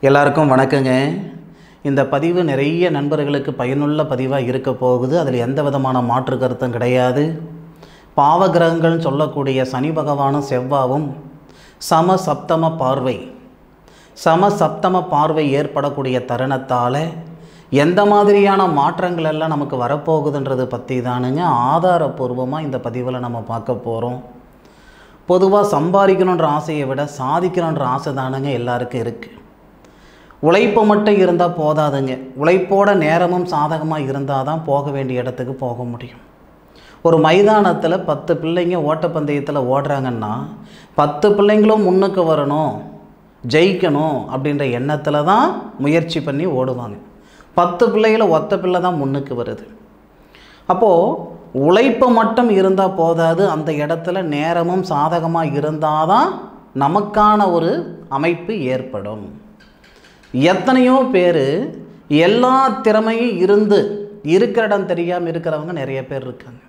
எல்லாருக்கும் வணக்கங்க. இந்த பதிவு நிறைய நண்பர்களுக்கு பயனுள்ள பதிவாக இருக்க போகுது. அதில் எந்த விதமான மாற்று கருத்தும் கிடையாது. பாவகிரகங்கள்னு சொல்லக்கூடிய சனி பகவானும் செவ்வாவும் சமசப்தம பார்வை ஏற்படக்கூடிய தருணத்தால் எந்த மாதிரியான மாற்றங்கள் எல்லாம் நமக்கு வரப்போகுதுன்றது பற்றி தானுங்க ஆதாரபூர்வமாக இந்த பதிவில் நம்ம பார்க்க போகிறோம். பொதுவாக சம்பாதிக்கணுன்ற ஆசையை விட சாதிக்கணுன்ற ஆசை தானுங்க எல்லாருக்கும் இருக்குது. உழைப்பு மட்டும் இருந்தால் போதாதுங்க. உழைப்போட நேரமும் சாதகமாக இருந்தால் தான் போக வேண்டிய இடத்துக்கு போக முடியும். ஒரு மைதானத்தில் 10 பிள்ளைங்க ஓட்டப்பந்தயத்தில் ஓடுறாங்கன்னா 10 பிள்ளைங்களும் முன்னுக்கு வரணும், ஜெயிக்கணும் அப்படின்ற எண்ணத்தில் தான் முயற்சி பண்ணி ஓடுவாங்க. 10 பிள்ளைகளை ஒத்த பிள்ளை தான் முன்னுக்கு வருது. அப்போது உழைப்பு மட்டும் இருந்தால் போதாது, அந்த இடத்துல நேரமும் சாதகமாக இருந்தால் தான் நமக்கான ஒரு அமைப்பு ஏற்படும். எத்தனையோ பேர் எல்லா திறமையும் இருக்கிற இடம் தெரியாமல் இருக்கிறவங்க நிறைய பேர் இருக்காங்க.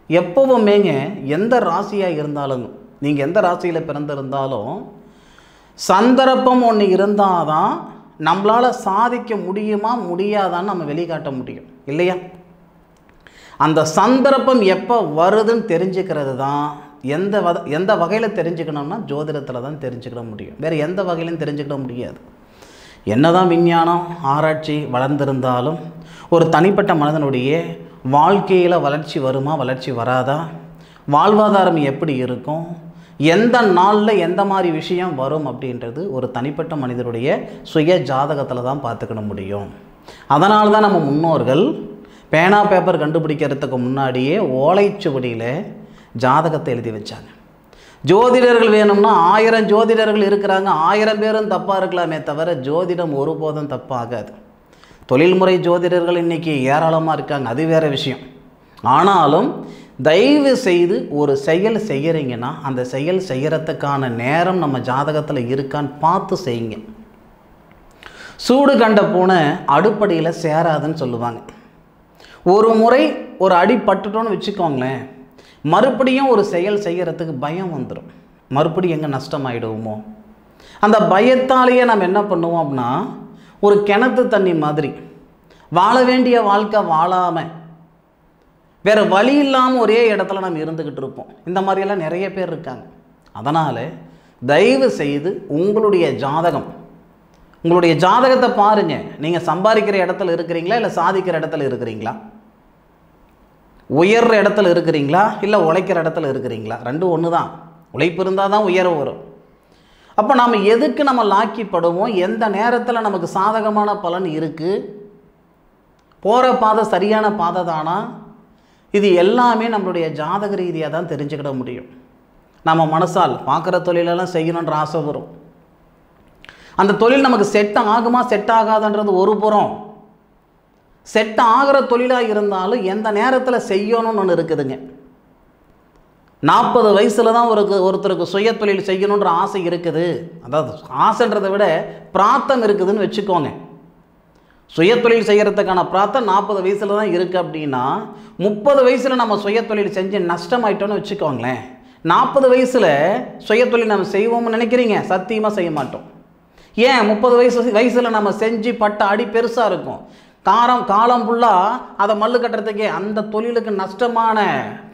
எப்போவுமேங்க எந்த ராசியாக இருந்தாலும், நீங்கள் எந்த ராசியில் பிறந்திருந்தாலும் சந்தர்ப்பம் ஒன்று இருந்தால் தான் நம்மளால் சாதிக்க முடியுமா முடியாதான்னு நம்ம வெளிக்காட்ட முடியும் இல்லையா? அந்த சந்தர்ப்பம் எப்போ வருதுன்னு தெரிஞ்சுக்கிறது தான் எந்த வகையில் தெரிஞ்சுக்கணும்னா ஜோதிடத்தில் தான் தெரிஞ்சுக்கிட முடியும். வேறு எந்த வகையிலும் தெரிஞ்சுக்கிட முடியாது. என்னதான் விஞ்ஞானம் ஆராய்ச்சி வளர்ந்திருந்தாலும் ஒரு தனிப்பட்ட மனிதனுடைய வாழ்க்கையில் வளர்ச்சி வருமா வளர்ச்சி வராதா, வாழ்வாதாரம் எப்படி இருக்கும், எந்த நாளில் எந்த மாதிரி விஷயம் வரும் அப்படின்றது ஒரு தனிப்பட்ட மனிதனுடைய சுய ஜாதகத்தில் தான் பார்த்துக்கிட முடியும். அதனால தான் நம்ம முன்னோர்கள் பேனா பேப்பர் கண்டுபிடிக்கிறதுக்கு முன்னாடியே ஓலைச்சுவடியில் ஜாதகத்தை எழுதி வச்சாங்க. ஜோதிடர்கள் வேணும்னா 1000 ஜோதிடர்கள் இருக்கிறாங்க, 1000 பேரும் தப்பாக இருக்கலாமே தவிர ஜோதிடம் ஒருபோதும் தப்பாகாது. தொழில்முறை ஜோதிடர்கள் இன்றைக்கி ஏராளமாக இருக்காங்க, அது வேறு விஷயம். ஆனாலும் தயவு செய்து ஒரு செயல் செய்கிறீங்கன்னா அந்த செயல் செய்கிறதுக்கான நேரம் நம்ம ஜாதகத்தில் இருக்கான்னு பார்த்து செய்யுங்க. சூடு கண்ட பூனை அடுப்படியில் சேராதுன்னு சொல்லுவாங்க. ஒரு முறை ஒரு அடி பட்டுட்டோன்னு வச்சுக்கோங்களேன், மறுபடியும் ஒரு செயல் செய்கிறதுக்கு பயம் வந்துடும். மறுபடியும் எங்கே நஷ்டமாயிடுவோமோ, அந்த பயத்தாலேயே நம்ம என்ன பண்ணுவோம் அப்படின்னா ஒரு கிணத்து தண்ணி மாதிரி வாழ வேண்டிய வாழ்க்கை வாழாமல் வேறு வழி இல்லாமல் ஒரே இடத்துல நம்ம இருந்துக்கிட்டு இருப்போம். இந்த மாதிரியெல்லாம் நிறைய பேர் இருக்காங்க. அதனால் தயவு செய்து உங்களுடைய ஜாதகத்தை பாருங்கள். நீங்கள் சம்பாதிக்கிற இடத்துல இருக்கிறீங்களா இல்லை சாதிக்கிற இடத்துல இருக்கிறீங்களா, உயர்ற இடத்துல இருக்கிறீங்களா இல்லை உழைக்கிற இடத்துல இருக்கிறீங்களா? ரெண்டும் ஒன்று தான். உழைப்பு இருந்தால் தான் உயர்வு வரும். அப்போ நாம் எதுக்கு நம்ம லாக்கிப்படுவோம், எந்த நேரத்தில் நமக்கு சாதகமான பலன் இருக்குது, போகிற பாதை சரியான பாதை தானா, இது எல்லாமே நம்மளுடைய ஜாதக ரீதியாக தான் தெரிஞ்சுக்கிட முடியும். நம்ம மனசால் பார்க்குற தொழிலெல்லாம் செய்யணுன்ற ஆசை வரும். அந்த தொழில் நமக்கு செட் ஆகுமா செட் ஆகாதுன்றது ஒரு புறம். செட் ஆகிற தொழிலாக இருந்தாலும் எந்த நேரத்தில் செய்யணும்னு ஒன்று இருக்குதுங்க. 40 வயசில் தான் ஒருத்தருக்கு சுய தொழில் செய்யணுன்ற ஆசை இருக்குது. அதாவது ஆசைன்றதை விட பிரார்த்தம் இருக்குதுன்னு வச்சுக்கோங்க. சுய தொழில் செய்கிறதுக்கான பிரார்த்தம் 40 வயசில் தான் இருக்குது அப்படின்னா 30 வயசில் நம்ம சுய தொழில் செஞ்சு நஷ்டமாயிட்டோன்னு வச்சுக்கோங்களேன். 40 வயசில் சுய தொழில் நம்ம செய்வோம்னு நினைக்கிறீங்க? சத்தியமாக செய்ய மாட்டோம். ஏன்? 30 வயசில் நம்ம செஞ்சு பட்ட அடி பெருசாக இருக்கும். காலம் ஃபுல்லாக அதை மல்லு கட்டுறதுக்கே, அந்த தொழிலுக்கு நஷ்டமான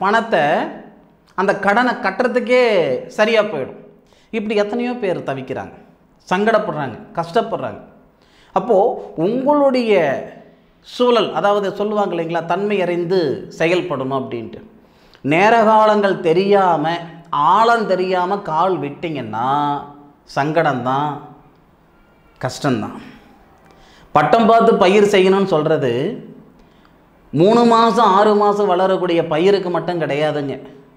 பணத்தை அந்த கடனை கட்டுறதுக்கே சரியாக போயிடும். இப்படி எத்தனையோ பேர் தவிக்கிறாங்க, சங்கடப்படுறாங்க, கஷ்டப்படுறாங்க. அப்போது உங்களுடைய சூழல், அதாவது சொல்லுவாங்க இல்லைங்களா, தன்மை அறிந்து செயல்படணும் அப்படின்ட்டு. நேர காலங்கள் தெரியாமல் ஆழம் தெரியாமல் கால் விட்டிங்கன்னா சங்கடம்தான், கஷ்டம்தான். பட்டம் பார்த்து பயிர் செய்யணும்னு சொல்கிறது 3 மாதம் 6 மாதம் வளரக்கூடிய பயிருக்கு மட்டும் கிடையாதுங்க.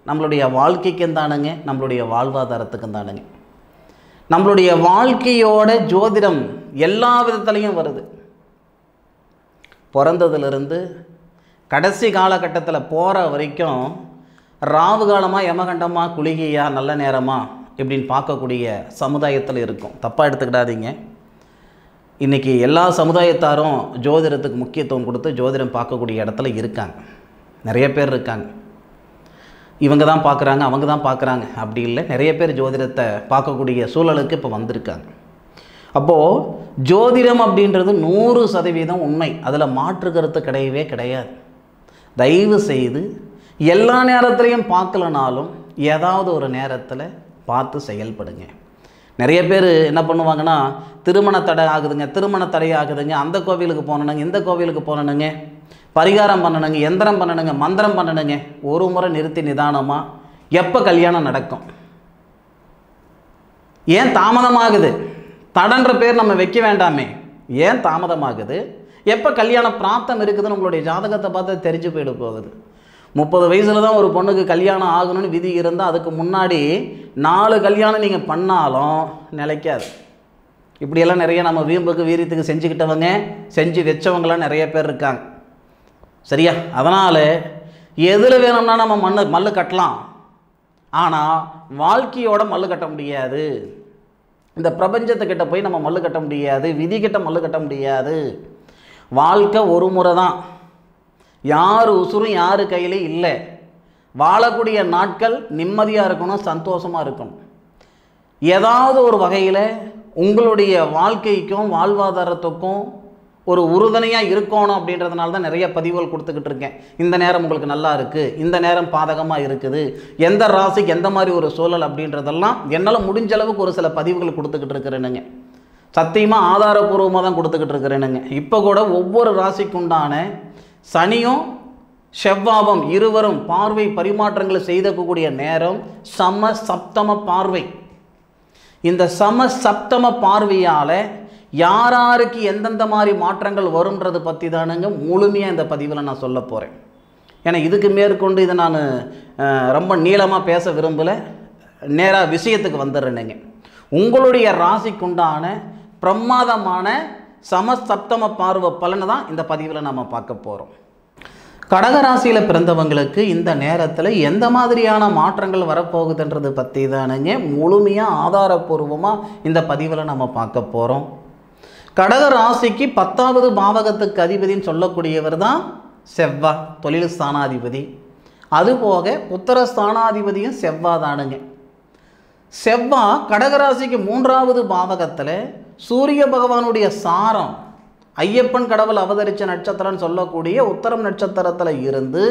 நம்மளுடைய வாழ்க்கைக்கும் தானுங்க, நம்மளுடைய வாழ்வாதாரத்துக்கும் தானுங்க. நம்மளுடைய வாழ்க்கையோட ஜோதிடம் எல்லா விதத்துலையும் வருது. பிறந்ததுலேருந்து கடைசி காலகட்டத்தில் போகிற வரைக்கும் ராவு காலமாக யமகண்டமாக குளிகையா நல்ல நேரமாக இப்படின்னு பார்க்கக்கூடிய சமுதாயத்தில் இருக்கும். தப்பாக எடுத்துக்கிடாதீங்க. இன்றைக்கி எல்லா சமுதாயத்தாரும் ஜோதிடத்துக்கு முக்கியத்துவம் கொடுத்து ஜோதிடம் பார்க்கக்கூடிய இடத்துல இருக்காங்க, நிறைய பேர் இருக்காங்க. இவங்க தான் பார்க்குறாங்க அவங்க தான் பார்க்குறாங்க அப்படி இல்லை, நிறைய பேர் ஜோதிடத்தை பார்க்கக்கூடிய சூழலுக்கு இப்போ வந்திருக்காங்க. அப்போது ஜோதிடம் அப்படின்றது 100% உண்மை, அதில் மாற்று கருத்து கிடையவே கிடையாது. தயவு செய்து எல்லா நேரத்துலையும் பார்க்கலனாலும் ஏதாவது ஒரு நேரத்தில் பார்த்து செயல்படுங்க. நிறைய பேர் என்ன பண்ணுவாங்கன்னா, திருமண தடை ஆகுதுங்க, அந்த கோவிலுக்கு போனணுங்க, இந்த கோவிலுக்கு போனணுங்க, பரிகாரம் பண்ணணுங்க, எந்திரம் பண்ணணுங்க, மந்திரம் பண்ணணுங்க. ஒரு முறை நிறுத்தி நிதானமாக எப்போ கல்யாணம் நடக்கும், ஏன் தாமதமாகுது, தடன்ற பேர் நம்ம வைக்க வேண்டாமே, ஏன் தாமதமாகுது, எப்போ கல்யாண பிராப்தம் இருக்குதுன்னு உங்களுடைய ஜாதகத்தை பார்த்து தெரிஞ்சு போயிட போகுது. 30 வயசில் தான் ஒரு பொண்ணுக்கு கல்யாணம் ஆகணும்னு விதி இருந்தால் அதுக்கு முன்னாடி 4 கல்யாணம் நீங்கள் பண்ணாலும் நிலைக்காது. இப்படியெல்லாம் நிறைய நம்ம வீம்புக்கு வீரியத்துக்கு செஞ்சுக்கிட்டவங்க, செஞ்சு வச்சவங்களாம் நிறைய பேர் இருக்காங்க. சரியா? அதனால் எதில் வேணும்னா நம்ம மல்லு கட்டலாம், ஆனால் வாழ்க்கையோட மல்லு கட்ட முடியாது. இந்த பிரபஞ்சத்துக்கிட்ட போய் நம்ம மல்லு கட்ட முடியாது, விதிக்கிட்ட மல்லு கட்ட முடியாது. வாழ்க்கை ஒரு முறை தான், யார் உசுரும் யார் கையிலே இல்லை. வாழக்கூடிய நாட்கள் நிம்மதியாக இருக்கணும், சந்தோஷமாக இருக்கணும். ஏதாவது ஒரு வகையில் உங்களுடைய வாழ்க்கைக்கும் வாழ்வாதாரத்துக்கும் ஒரு உறுதுணையாக இருக்கணும் அப்படின்றதுனால தான் நிறைய பதிவுகள் கொடுத்துக்கிட்டு இருக்கேன். இந்த நேரம் உங்களுக்கு நல்லா இருக்குது, இந்த நேரம் பாதகமாக இருக்குது, எந்த ராசிக்கு எந்த மாதிரி ஒரு சூழல் அப்படின்றதெல்லாம் என்னால் முடிஞ்ச அளவுக்கு ஒரு சில பதிவுகள் கொடுத்துக்கிட்டு இருக்கிறேனுங்க. சத்தியமாக ஆதாரபூர்வமாக தான் கொடுத்துக்கிட்டு இருக்கிறேனுங்க. இப்போ கூட ஒவ்வொரு ராசிக்குண்டான சனியும் செவ்வாவும் இருவரும் பார்வை பரிமாற்றங்களை செய்தக்கூடிய நேரம் சம சப்தம பார்வை. இந்த சம சப்தம பார்வையால் யாராருக்கு எந்தெந்த மாதிரி மாற்றங்கள் வரும்ன்றது பற்றி தானுங்க முழுமையாக இந்த பதிவில் நான் சொல்ல போகிறேன். ஏன்னா இதுக்கு மேற்கொண்டு இதை நான் ரொம்ப நீளமாக பேச விரும்பலை, நேராக விஷயத்துக்கு வந்துடுறேனுங்க. உங்களுடைய ராசிக்குண்டான பிரமாதமான சமசப்தம பார்வை பலனை தான் இந்த பதிவில் நம்ம பார்க்க போகிறோம். கடகராசியில் பிறந்தவங்களுக்கு இந்த நேரத்தில் எந்த மாதிரியான மாற்றங்கள் வரப்போகுதுன்றது பற்றி தானுங்க முழுமையாக ஆதாரபூர்வமாக இந்த பதிவில் நம்ம பார்க்க போகிறோம். கடகராசிக்கு 10வது பாவகத்துக்கு அதிபதினு சொல்லக்கூடியவர் தான் செவ்வாய், தொழில் ஸ்தானாதிபதி. அதுபோக புத்திர ஸ்தானாதிபதியும் செவ்வாய் தானுங்க. செவ்வாய் கடகராசிக்கு 3வது பாவகத்தில் சூரிய பகவானுடைய சாரம் ஐயப்பன் கடவுள் அவதரித்த நட்சத்திரம்னு சொல்லக்கூடிய உத்தரம் நட்சத்திரத்தில் இருந்து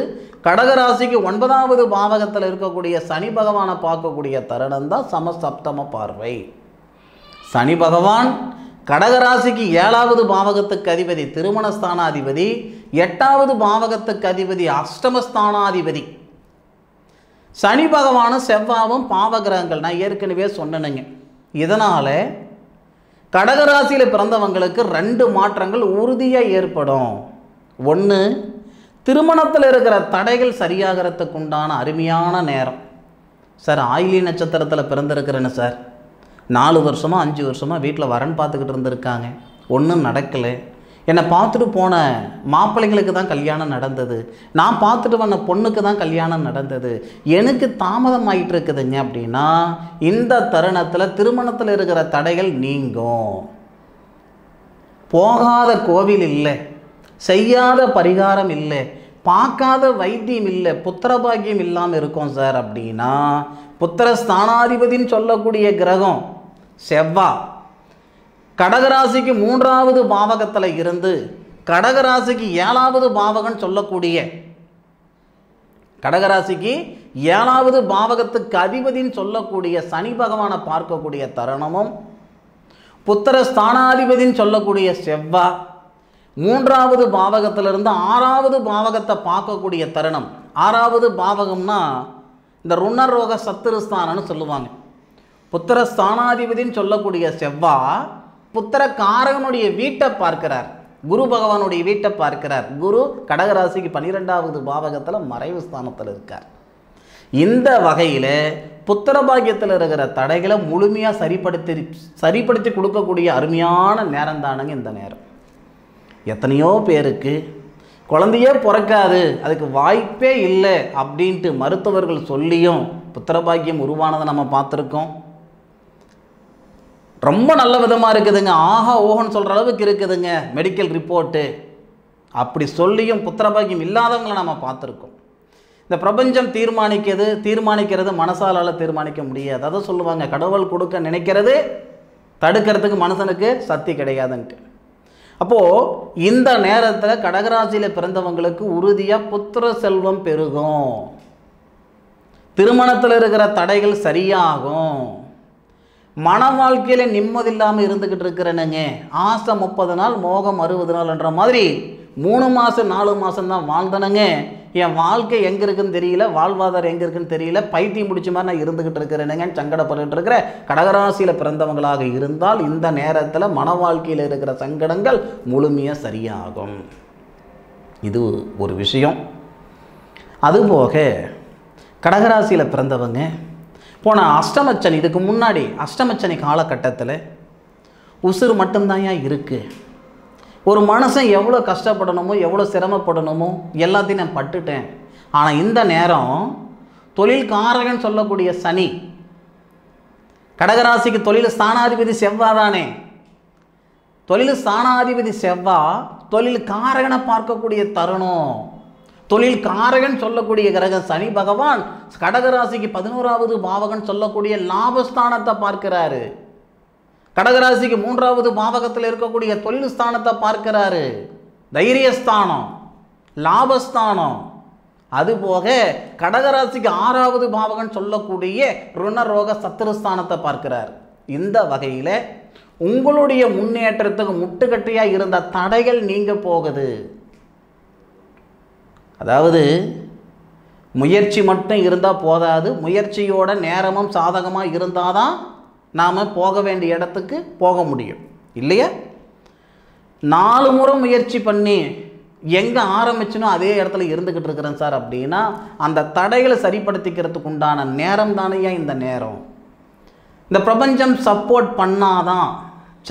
கடகராசிக்கு 9வது பாவகத்தில் இருக்கக்கூடிய சனி பகவானை பார்க்கக்கூடிய தருணம் தான் சமசப்தம பார்வை. சனி பகவான் கடகராசிக்கு 7வது பாவகத்துக்கு அதிபதி, திருமணஸ்தானாதிபதி, 8வது பாவகத்துக்கு அதிபதி, அஷ்டமஸ்தானாதிபதி. சனி பகவானும் செவ்வாவும் பாவகிரகங்கள், நான் ஏற்கனவே சொன்னேனுங்க. இதனால் கடகராசியில் பிறந்தவங்களுக்கு 2 மாற்றங்கள் உறுதியாக ஏற்படும். ஒன்று, திருமணத்தில் இருக்கிற தடைகள் சரியாகிறதுக்கு உண்டான அருமையான நேரம். சார் ஆயிலி நட்சத்திரத்தில் பிறந்திருக்கிறேன்னு சார், 4 வருஷமாக 5 வருஷமாக வீட்டில் வரன் பார்த்துக்கிட்டு இருந்திருக்காங்க, ஒன்றும் நடக்கலை. என்னை பார்த்துட்டு போன மாப்பிள்ளைங்களுக்கு தான் கல்யாணம் நடந்தது, நான் பார்த்துட்டு வந்த பொண்ணுக்கு தான் கல்யாணம் நடந்தது, எனக்கு தாமதம் ஆகிட்டு இருக்குதுங்க அப்படின்னா இந்த தருணத்தில் திருமணத்தில் இருக்கிற தடைகள் நீங்கும். போகாத கோவில் இல்லை, செய்யாத பரிகாரம் இல்லை, பார்க்காத வைத்தியம் இல்லை, புத்திரபாகியம் இல்லாமல் இருக்கும் சார் அப்படின்னா புத்திர ஸ்தானாதிபதினு சொல்லக்கூடிய கிரகம் செவ்வாய் கடகராசிக்கு 3வது பாவகத்தில் இருந்து கடகராசிக்கு 7வது பாவகம் சொல்லக்கூடிய கடகராசிக்கு 7வது பாவகத்துக்கு அதிபதினு சொல்லக்கூடிய சனி பகவானை பார்க்கக்கூடிய தருணமும், புத்திர ஸ்தானாதிபதினு சொல்லக்கூடிய செவ்வாய் 3வது பாவகத்திலிருந்து 6வது பாவகத்தை பார்க்கக்கூடிய தருணம். 6வது பாவகம்னா இந்த ருணரோக சத்துருஸ்தானம்னு சொல்லுவாங்க. புத்திர ஸ்தானாதிபதினு சொல்லக்கூடிய செவ்வாய் புத்திர காரகனுடைய வீட்டை பார்க்கிறார், குரு பகவானுடைய வீட்டை பார்க்கிறார். குரு கடகராசிக்கு 12வது பாவகத்தில் மறைவு ஸ்தானத்தில் இருக்கார். இந்த வகையில் புத்திர பாக்கியத்தில் இருக்கிற தடைகளை முழுமையாக சரிப்படுத்தி கொடுக்கக்கூடிய அருமையான நேரம் தானுங்க இந்த நேரம். எத்தனையோ பேருக்கு குழந்தையே பிறக்காது, அதுக்கு வாய்ப்பே இல்லை அப்படின்ட்டு மருத்துவர்கள் சொல்லியும் புத்திரபாக்கியம் உருவானதை நம்ம பார்த்துருக்கோம். ரொம்ப நல்ல விதமாக இருக்குதுங்க, ஆஹா ஓஹோன்னு சொல்கிற அளவுக்கு இருக்குதுங்க மெடிக்கல் ரிப்போர்ட்டு. அப்படி சொல்லியும் புத்திரபாக்கியம் இல்லாதவங்களை நம்ம பார்த்துருக்கோம். இந்த பிரபஞ்சம் தீர்மானிக்கிறது மனசாலால் தீர்மானிக்க முடியாது. அதை சொல்லுவாங்க, கடவுள் கொடுக்க நினைக்கிறது தடுக்கிறதுக்கு மனுஷனுக்கு சக்தி கிடையாதுன்ட்டு. அப்போது இந்த நேரத்தில் கடகராசியில் பிறந்தவங்களுக்கு உறுதியாக புத்திர செல்வம் பெருகும், திருமணத்தில் இருக்கிற தடைகள் சரியாகும், மன வாழ்க்கையில் நிம்மதி இல்லாமல் இருந்துக்கிட்டு இருக்கிறேனுங்க, ஆசை 30 நாள் மோகம் 60 நாள்ன்ற மாதிரி 3 மாதம் 4 மாதம் தான் வாழ்ந்தனுங்க, என் வாழ்க்கை எங்கே இருக்குன்னு தெரியல, வாழ்வாதாரம் எங்கே இருக்குன்னு தெரியல, பைத்தியம் முடிச்ச மாதிரி நான் இருந்துக்கிட்டு இருக்கிறேனுங்க சங்கடப்பட்டு இருக்கிற கடகராசியில் பிறந்தவங்களாக இருந்தால் இந்த நேரத்தில் மன வாழ்க்கையில் இருக்கிற சங்கடங்கள் முழுமையாக சரியாகும். இது ஒரு விஷயம். அதுபோக கடகராசியில் பிறந்தவங்க போன அஷ்டமச்சனி, இதுக்கு முன்னாடி அஷ்டமச்சனி காலகட்டத்தில் உசுறு மட்டும்தான் இருக்குது. ஒரு மனுஷன் எவ்வளோ கஷ்டப்படணுமோ எவ்வளோ சிரமப்படணுமோ எல்லாத்தையும் நான் பட்டுட்டேன். ஆனால் இந்த நேரம் தொழில் காரகன் சொல்லக்கூடிய சனி, கடகராசிக்கு தொழில் ஸ்தானாதிபதி செவ்வாய் தானே, தொழில் ஸ்தானாதிபதி செவ்வாய் தொழில் காரகனை பார்க்கக்கூடிய தருணம். தொழில் காரகன் சொல்லக்கூடிய கிரகம் சனி பகவான் கடகராசிக்கு 11வது பாவகன் சொல்லக்கூடிய லாபஸ்தானத்தை பார்க்கிறாரு. கடகராசிக்கு 3வது பாவகத்தில் இருக்கக்கூடிய தொழில் ஸ்தானத்தை பார்க்கிறாரு, தைரியஸ்தானம், லாபஸ்தானம். அதுபோக கடகராசிக்கு 6வது பாவகன் சொல்லக்கூடிய ருணரோக சத்துருஸ்தானத்தை பார்க்கிறார். இந்த வகையில் உங்களுடைய முன்னேற்றத்துக்கு முட்டுக்கட்டையாக இருந்த தடைகள் நீங்க போகுது. அதாவது முயற்சி மட்டும் இருந்தால் போதாது, முயற்சியோட நேரமும் சாதகமாக இருந்தால் தான் நாம் போக வேண்டிய இடத்துக்கு போக முடியும் இல்லையா? 4 முறை முயற்சி பண்ணி எங்கே ஆரம்பிச்சுனோ அதே இடத்துல இருந்துக்கிட்டு இருக்கிறேன் சார் அப்படின்னா அந்த தடைகளை சரிப்படுத்திக்கிறதுக்கு உண்டான நேரம் தானேயா இந்த நேரம். இந்த பிரபஞ்சம் சப்போர்ட் பண்ணாதான்,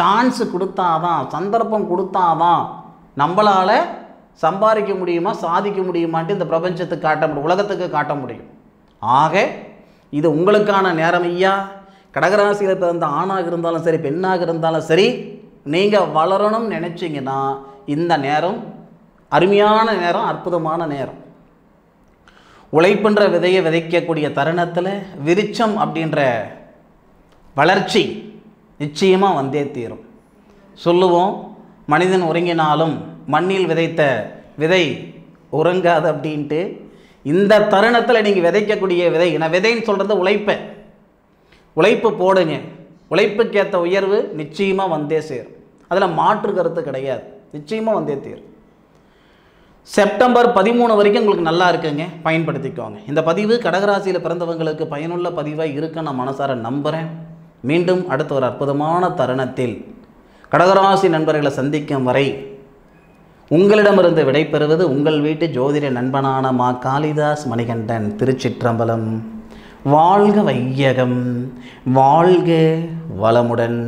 சான்ஸு கொடுத்தாதான், சந்தர்ப்பம் கொடுத்தாதான் நம்மளால் சம்பாதிக்க முடியுமா சாதிக்க முடியுமான்ட்டு இந்த பிரபஞ்சத்துக்கு காட்ட முடியும், உலகத்துக்கு காட்ட முடியும். ஆக இது உங்களுக்கான நேரம் ஐயா. கடகராசியில் பிறந்த ஆணாக இருந்தாலும் சரி பெண்ணாக இருந்தாலும் சரி, நீங்கள் வளரணும்னு நினச்சிங்கன்னா இந்த நேரம் அருமையான நேரம், அற்புதமான நேரம். உழைப்புன்ற விதையை விதைக்கக்கூடிய தருணத்தில் விருட்சம் அப்படின்ற வளர்ச்சி நிச்சயமாக வந்தே தீரும். சொல்லுவோம், மனிதன் உறங்கினாலும் மண்ணில் விதைத்த விதை உறங்காது அப்படின்ட்டு. இந்த தருணத்தில் நீங்கள் விதைக்கக்கூடிய விதை, நான் விதைன்னு சொல்கிறது உழைப்பு போடுங்க, உழைப்புக்கேற்ற உயர்வு நிச்சயமாக வந்தே சேரும், அதில் மாற்று கருத்து கிடையாது, நிச்சயமாக வந்தே தீரும். செப்டம்பர் 13 வரைக்கும் உங்களுக்கு நல்லா இருக்குங்க, பயன்படுத்திக்கோங்க. இந்த பதிவு கடகராசியில் பிறந்தவங்களுக்கு பயனுள்ள பதிவாக இருக்குன்னு நான் மனசார நம்புகிறேன். மீண்டும் அடுத்த ஒரு அற்புதமான தருணத்தில் கடகராசி நண்பர்களை சந்திக்கும் வரை உங்களிடமிருந்து விடைபெறுவது உங்கள் வீட்டு ஜோதிட நண்பனான மா காளிதாஸ் மணிகண்டன். திருச்சிற்றம்பலம். வாழ்க வையகம், வாழ்க வளமுடன்.